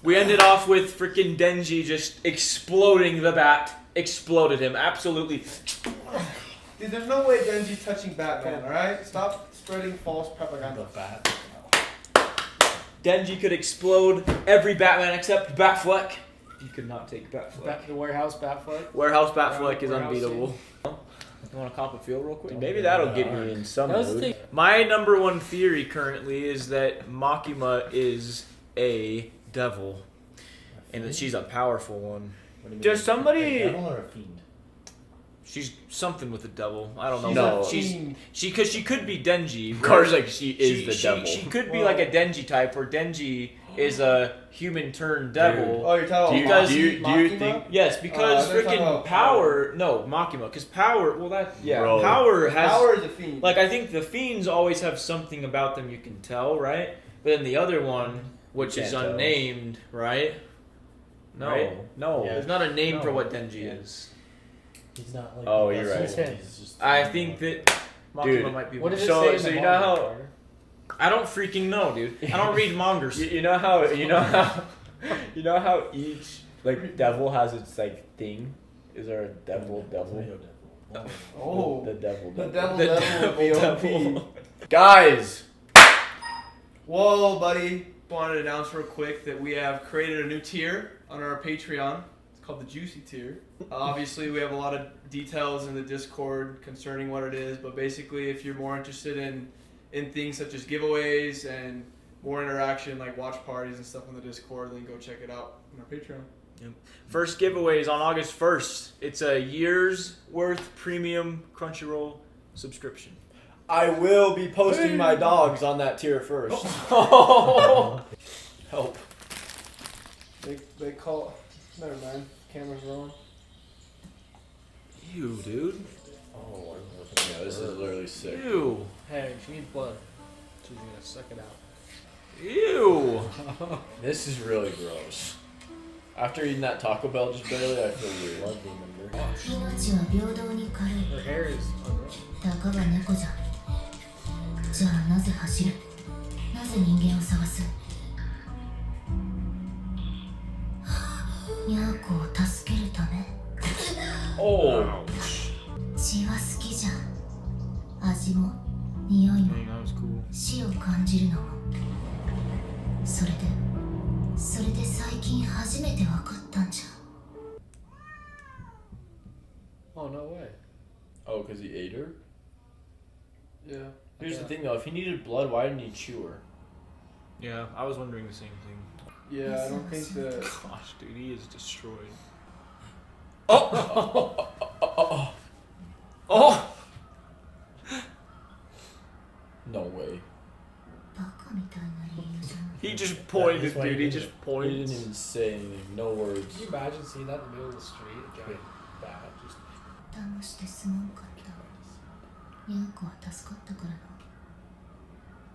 We ended off with freaking Denji just exploding the bat. Exploded him. Absolutely. Dude, there's no way Denji's touching Batman, alright? Stop spreading false propaganda. The bat. Denji could explode every Batman except Batfleck. He could not take Batfleck. The warehouse Batfleck. Warehouse Batfleck is Warehouse unbeatable. You want to comp a feel real quick? Don't Maybe do that'll that. get me in some That was the mood. thing. My number one theory currently is that Makima is a devil. And that she's a powerful one. Does somebody... A devil or a fiend? She's something with the devil. I don't know. No. Because she could be Denji. Of course, like she is the devil. She could be like a Denji type, where Denji is a human turned devil. Oh, you're talking Because- about do you Makima? think? Yes, because they're talking freaking about power. No, Makima. Because power. Well, that yeah. Bro. Power has. Power is a fiend. Like I think the fiends always have something about them you can tell, right? But then the other one, which You is can't tell. unnamed, right? No, Right? no, Yeah. there's not a name for No. what Denji is. He's not like. Oh, you're right. He's just, I think that Makima Dude, might be. What one. does it So- say in so the you know manga, how- Carter? I don't freaking know, dude. I don't read mangas. You know how each like devil has its like thing. Is there a devil? Oh. The devil. The devil, The devil, VOP. Guys. Whoa, buddy. Wanted to announce real quick that we have created a new tier on our Patreon. It's called the Juicy tier. Obviously, we have a lot of details in the Discord concerning what it is, but basically, if you're more interested in things such as giveaways and more interaction like watch parties and stuff on the Discord, then go check it out on our Patreon. First giveaway is on August 1st. It's a year's worth premium Crunchyroll subscription. I will be posting my dogs on that tier first. Help. They call. Never mind. Camera's rolling. Ew, dude. Oh, yeah, this is literally sick. Ew. Hey, she needs blood. She's gonna suck it out. Ew. This is really gross. After eating that Taco Bell just barely, I feel weird. blood demon. 命は平等に軽い Her hair is unreal. たかが猫じゃじゃあなぜ走るなぜ人間を探すニャーコを助けるため Oh. 血は好きじゃん味も匂いも Dang, that was cool. 死を感じるのもそれで最近初めて分かったんじゃ Oh, no way. Oh, because he ate her? Yeah. Here's the thing though, if he needed blood, why didn't he chew her? Yeah, I was wondering the same thing. Yeah, I don't think that. Gosh, dude, he is destroyed. Oh! Oh! No way. バカみたいな理由じゃん He just pointed, That's why dude. he He did just it. He pointed. didn't even say anything, no words. Can you imagine seeing that in the middle of the street? A giant bat just. 騙してすまんかったニャーコは助かったからな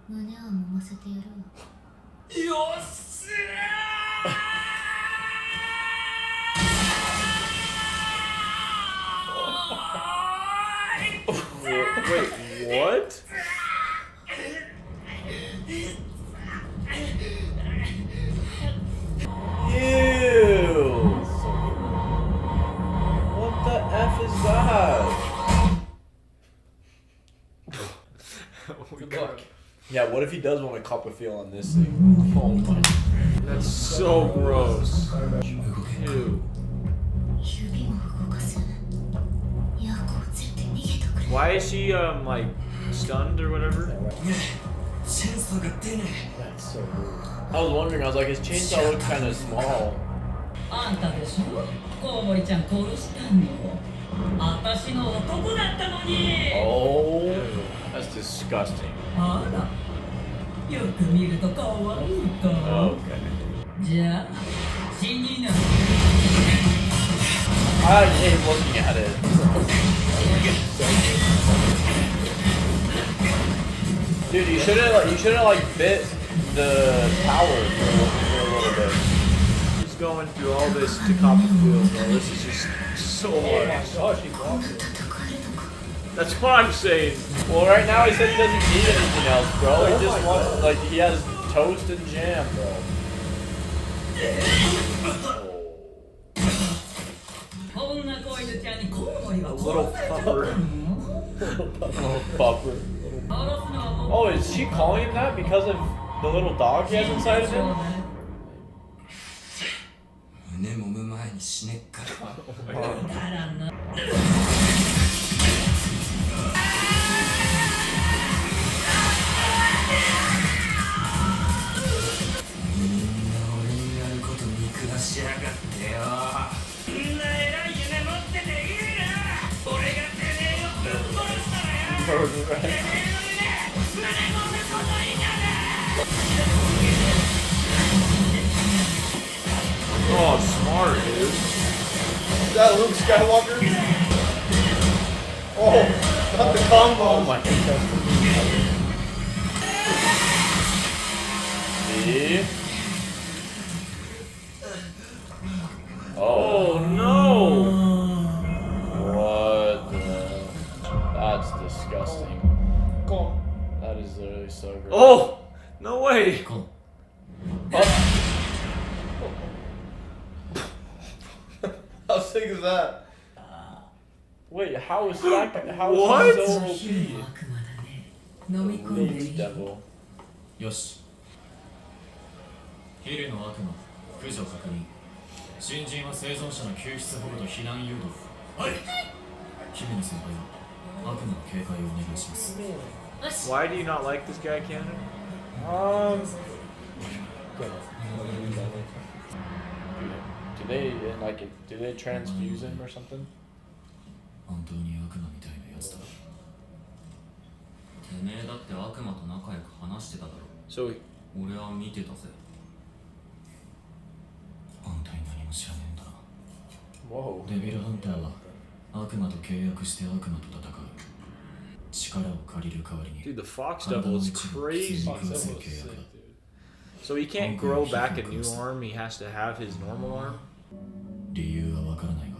胸を揉ませてやるわ Wait, what? Ew! What the F is that? Good luck. Yeah, what if he does want to cup a feel on this thing? Oh my. That's so gross. Ew. 指も動かすニャーコを連れて逃げとくれ Why is she like stunned or whatever? That's so weird. I was wondering, I was like, his chainsaw looked kind of small. あんたでしょコウモリちゃん殺したの私の男だったのに Oh, that's disgusting. あらよく見ると可愛いか Okay. じゃあ死にな I hate looking at it. Dude, you should have like bit the tower for a little bit. He's going through all this to cop a feel, bro. This is just so Oh my much. gosh, he blocked it. 戦えるのか That's what I'm saying. Well, right now he said he doesn't need anything else, bro. He just wants, like, he has toast and jam, bro. 女子犬ちゃんにコウモリは A 殺 little されちゃった pupper. の Buffer. 殺すのはもう Oh, is she calling him that because of the little dog he has inside of him? 胸揉む前に死ねっからだからなみんな俺にやること見下しやがってよんな偉い夢持ってていいな俺がてめえをぶっ殺したらよてめえの夢胸揉むことになる Oh, smart, dude. Is that Luke Skywalker? Oh, not the combo. Oh my god. See? Oh no! What the? That's disgusting. That is literally so gross. Oh! No way! How sick is that? Wait, how is that? How is What? he so 昼 OP? の悪魔だね飲み込んでい Leech い devil. よしヒルの悪魔駆除確認新人は生存者の救出保護と避難誘導はい姫野先輩は悪魔の警戒をお願いします Why do you not like this guy, Cannon? Do they like? Do they transfuse him or something? 本当に悪魔みたいなやつだてめえだって悪魔と仲良く話してただろ So, 俺は見てたぜあんたに何も知らねえんだな Whoa. デビルハンターは悪魔と契約して悪魔と戦う力を借りる代わりに dude, the Fox Devil is crazy. Fox Devil is sick, dude. So he can't grow back a new arm, he has to have his normal arm? 理由はわからないが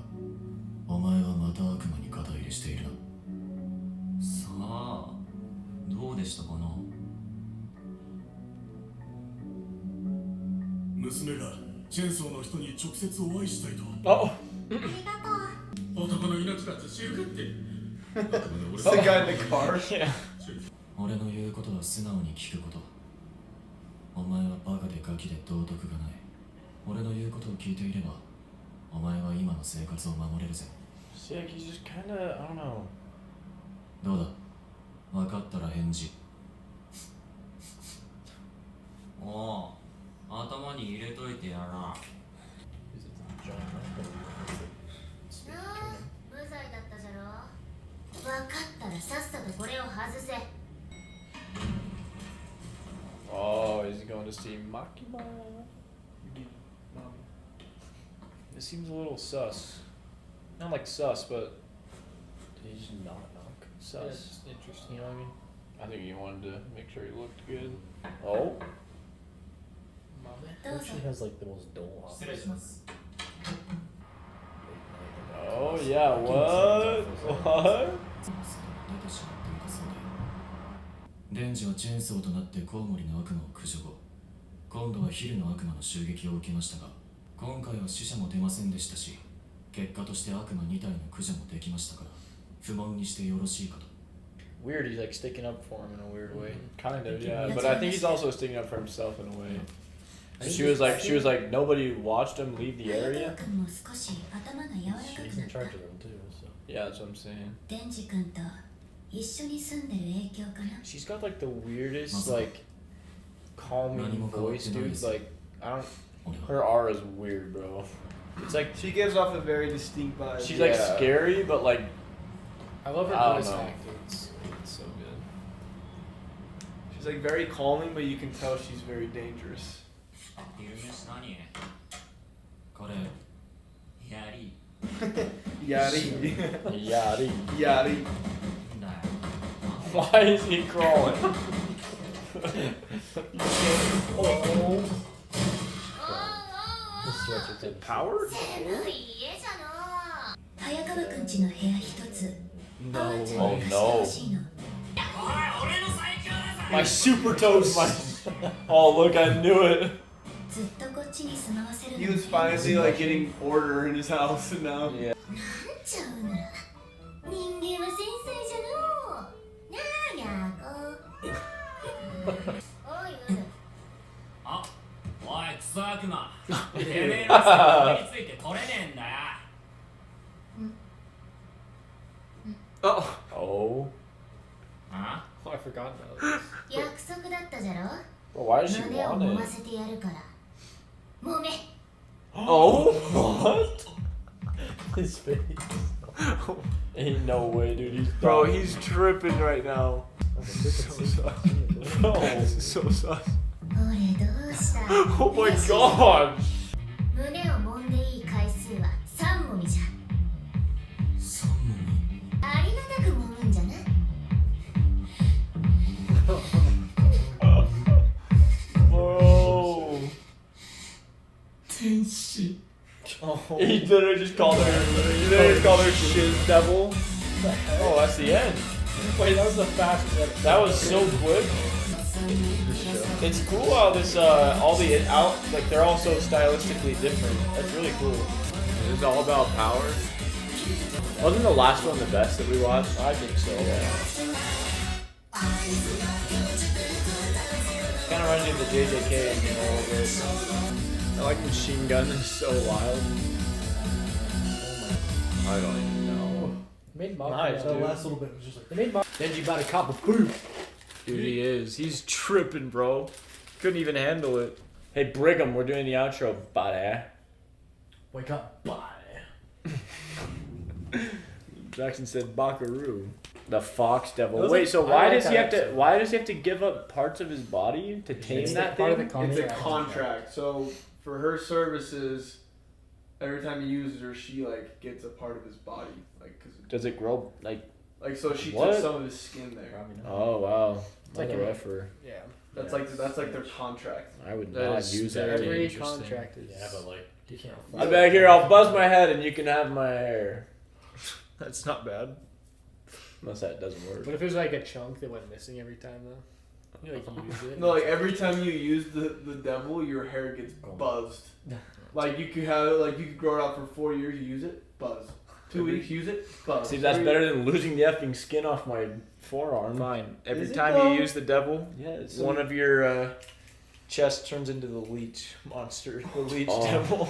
お前はまた悪魔に肩入れしているなさあどうでしたかな娘がチェンソーの人に直接お会いしたいと Oh. 男の命だって知るかって It's the guy in the car. Yeah. 俺の言うことは素直に聞くことお前はバカでガキで道徳がない俺の言うことを聞いていればお前は今の生活を守れるぜ Sick. He's just kind of. I don't know. どうだ分かったら返事おう頭に入れといてやら無罪だったじゃろ分かったらさっさとこれを外せ Oh, is he going to see Makima? This seems a little sus. Not like sus, but did he just not knock? Sus. Yeah, it's interesting. You know what I mean? I think he wanted to make sure he looked good. Oh. She has like the most dull eyes. 失礼します Oh yeah. What? What? 出てしまっていたそうでデンジはチェーンソーとなってコウモリの悪魔を駆除後今度はヒルの悪魔の襲撃を受けましたが今回は死者も出ませんでしたし結果として悪魔2体の駆除もできましたから不問にしてよろしいかと Weird, he's like sticking up for him in a weird way. Kind of, yeah. But I think he's also sticking up for himself in a way. She was like, nobody watched him leave the 隼 area. 人君も少し頭が柔らか She's くな in った charge of them too, so. Yeah, that's what I'm saying. デンジ君と一緒に住んでる影響かな She's got like the weirdest, Muscle. like, calming voice, dude. Like, I don't. 俺は Her aura is weird, bro. It's like She gives off a very distinct vibe. She's like Yeah. scary, but like I love her I don't voice know. acting. It's so good. She's like very calming, but you can tell she's very dangerous. 昼飯何これやり Yari. yari. Yari. だよ Why is he crawling? The sweatshirt and powered? 狭い家じゃの早川くんちの部屋一つ No あーちゃん Oh がして no. ほしいの My super toes, my. Oh look, I knew it. ずっとこっちに住まわせる He was finally like getting order in his house and now. Yeah. ちゃうなら人間は繊細じゃのうなあやこおいうんあ、おいクソ悪魔てめえのここについて取れねえんだよ Oh. Oh. あ Oh, I forgot about this. 約束だったじゃろ Well, why does she 胸を want 揉ま it? せてやるから揉め Oh, what? His face. Ain't no way, dude. He's Bro, dying. he's tripping right now. So sus. No. So sus. 俺どうした Oh my god. 胸を揉んでいい回数は3揉みじゃ3もありがたく揉むんじゃな Bro. 天使 He literally just called her shiz devil. Oh, that's the end. Wait, that was the fastest. That was so quick. It's cool how this all the out like they're all so stylistically different. That's really cool. Is this all about power? Wasn't the last one the best that we watched? I think so. Yeah. Kind of reminds me of the JJK ending a little bit. I like Machine Gun is so wild. I don't even know. Made Makima. Nice, The dude. last little bit was just like. They made Denji about a cup of poop. Dude, he is. He's tripping, bro. Couldn't even handle it. Hey, Brigham, we're doing the outro, buddy. Wake up, bye. Jackson said Bakaru. The Fox Devil. Those Wait, are- so I why like does he that have to? episode. Why does he have to give up parts of his body to tame It's that part of thing? the contract. It's a contract. So for her services, every time he uses her, she like gets a part of his body, like Does it grow like? so she What? took some of his skin there. Probably not. Oh wow, like mother an- effer. Yeah. That's like their contract. I would That not is use that. every Interesting. contract is. Yeah, but like, you can't. I'm back here. I'll buzz my head, and you can have my hair. That's not bad. Unless that doesn't work. What if there's like a chunk that went missing every time though? You like use it. No, like every time you use the devil, your hair gets buzzed. Like you could have you could grow it out for 4 years, you use it, buzz. 2 weeks, use it, buzz. See, that's better than losing the effing skin off my forearm. Fine. Every Is it time though? you use the devil, Yes. one of your chest turns into the Leech monster, the Leech devil.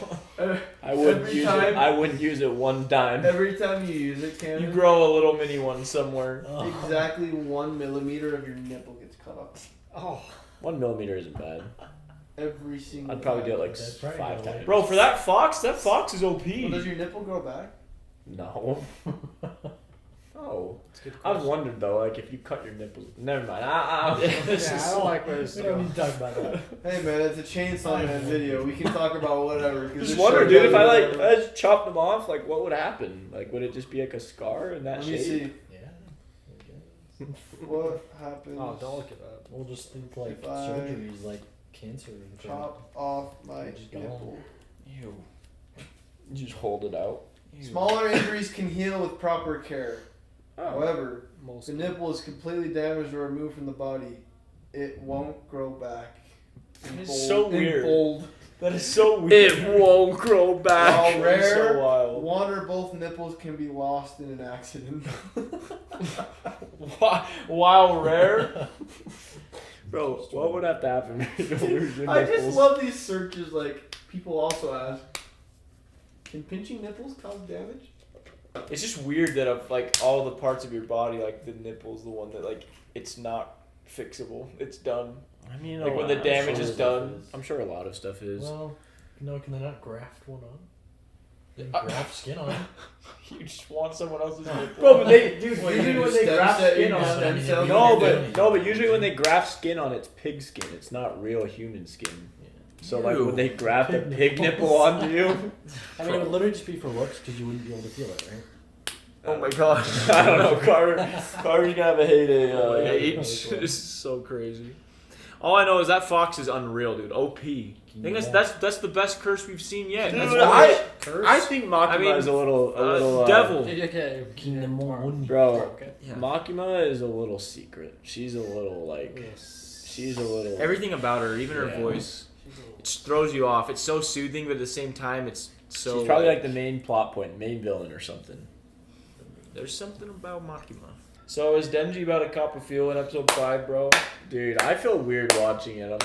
I wouldn't Every use time- it. I wouldn't use it one time. Every time you use it, You Cameron, grow a little mini one somewhere. exactly 1 millimeter of your nipple gets cut off. Oh. 1 millimeter isn't bad. Every single. I'd probably do it like That's probably 5 no times. way. Bro, for that fox is OP. Well, does your nipple grow back? No. No. It's a good I've question. wondered though, like if you cut your nipples. Never mind. This Yeah, is I don't like where this We is don't going. need to talk about that. Hey man, it's a chainsaw man video. We can talk about whatever. 'cause Just this wonder, show dude, if I doesn't- I just chopped them off, like what would happen? Like would it just be like a scar in that Let me shape? see. Yeah. What happens? Oh, don't look it up. We'll just think like If I surgeries, like cancer and shit. Chop off my Just go nipple. Ew. You just hold it out. Ew. Smaller injuries can heal with proper care. Oh. However, Most if the nipple is completely damaged or removed from the body, it won't grow back. In It's so in weird. bold. That is so weird. It won't grow back. While It's rare, so wild. one or both nipples can be lost in an accident. While rare. Bro, what would have to happen to lose your I nipples? just love these searches. Like people also ask, can pinching nipples cause damage? It's just weird that of like all the parts of your body, like the nipple's the one that like it's not fixable. It's done. I mean, Like when the I'm damage sure is stuff done. is. I'm sure a lot of stuff is. Well, no, can they not graft one on? Then Uh, graft skin on it. You just want someone else's No. nipple. Bro, but they, dude, Well, usually you when do they stem graft cell- skin you on do it, stem cells. No, You but can't do no, but anything. usually when they graft skin on it's pig skin. It's not real human skin. Yeah. So like Ew. when they graft a Pig pig nipple nipples. onto you. I mean, it would literally just be for looks because you wouldn't be able to feel it, right? Oh my god. I don't know, Carter's gonna have a heyday. Yeah, It's probably will. so crazy. All I know is that fox is unreal, dude. OP. I think that's the best curse we've seen yet. Dude, That's I- I think Makima I mean, is a little devil. Okay. Bro, Okay. Yeah. Makima is a little secret. She's a little like she's a little Everything about her, even her Yeah. voice. It just throws you off. It's so soothing, but at the same time, it's so. She's probably like the main plot point, main villain or something. There's something about Makima. So is Denji about a cup of fuel in episode 5, bro? Dude, I feel weird watching it. I'm